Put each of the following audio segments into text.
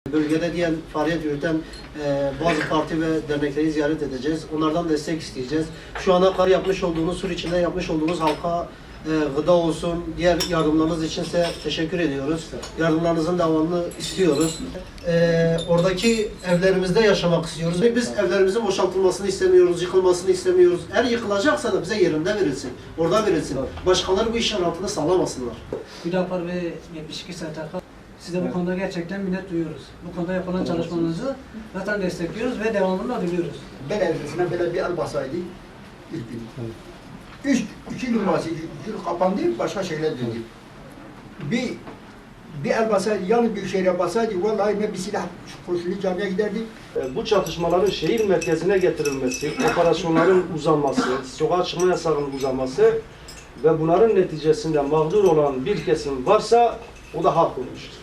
Bölgede diğer faaliyet yürüten bazı parti ve dernekleri ziyaret edeceğiz. Onlardan destek isteyeceğiz. Şu ana kadar yapmış olduğunuz, Sur içinde yapmış olduğunuz halka gıda olsun, diğer yardımlarınız için size teşekkür ediyoruz. Yardımlarınızın devamını istiyoruz. Oradaki evlerimizde yaşamak istiyoruz. Biz evlerimizin boşaltılmasını istemiyoruz, yıkılmasını istemiyoruz. Eğer yıkılacaksa da bize yerinde verilsin, orada verilsin. Başkaları bu işin altını sağlamasınlar. Hüdapar ve 72 STK size bu konuda gerçekten minnet duyuyoruz. Bu konuda yapılan çalışmanızı zaten destekliyoruz ve devamını da diliyoruz. Ben evresine böyle bir el basaydı ilk gün. İki gün basaydı, gün kapandı, başka şeyler döndü. Bir el basaydı, yani bir şehre basaydı, vallahi ne bir silah kurşunlu camiye giderdik. Bu çatışmaların şehir merkezine getirilmesi, operasyonların uzanması, sokağa çıkma yasağının uzanması ve bunların neticesinde mağdur olan bir kesim varsa o da halk olmuştur.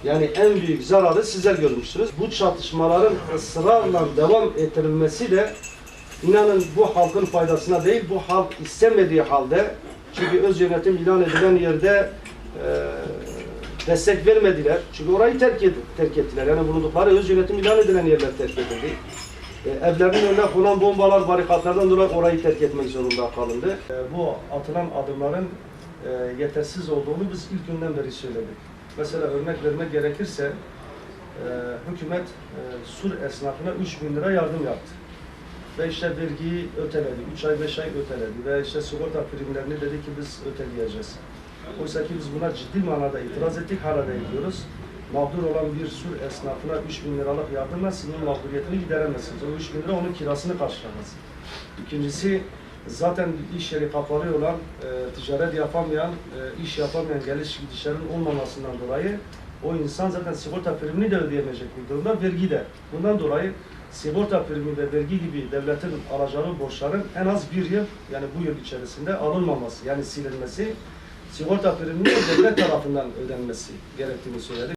Yani en büyük zararı sizler görmüşsünüz. Bu çatışmaların ısrarla devam ettirilmesi de inanın bu halkın faydasına değil, bu halk istemediği halde, çünkü öz yönetim ilan edilen yerde destek vermediler. Çünkü orayı terk ettiler. Yani bulundukları öz yönetim ilan edilen yerler terk edildi. Evlerinin önüne konan bombalar, barikatlardan dolayı orayı terk etmek zorunda kalındı. Bu atılan adımların yetersiz olduğunu biz ilk günden beri söyledik. Mesela örnek vermek gerekirse hükümet Sur esnafına 3.000 lira yardım yaptı. Ve işte vergiyi öteledi, 3 ay 5 ay öteledi ve işte sigorta primlerini dedi ki biz öteleyeceğiz. Oysa ki biz buna ciddi manada itiraz ettik, hala da ediyoruz. Mağdur olan bir Sur esnafına 3.000 liralık yardımla sizin mağduriyetini gideremezsiniz. O 3.000 lira onun kirasını karşılamaz. İkincisi, zaten iş yeri kapalı olan, ticaret yapamayan, iş yapamayan geliş gidişlerin olmamasından dolayı o insan zaten sigorta primini de ödeyemeyecek bir durumda, vergi de. Bundan dolayı sigorta primi ve vergi gibi devletin alacağı borçların en az bir yıl, yani bu yıl içerisinde alınmaması, yani silinmesi, sigorta priminin devlet tarafından ödenmesi gerektiğini söyledik.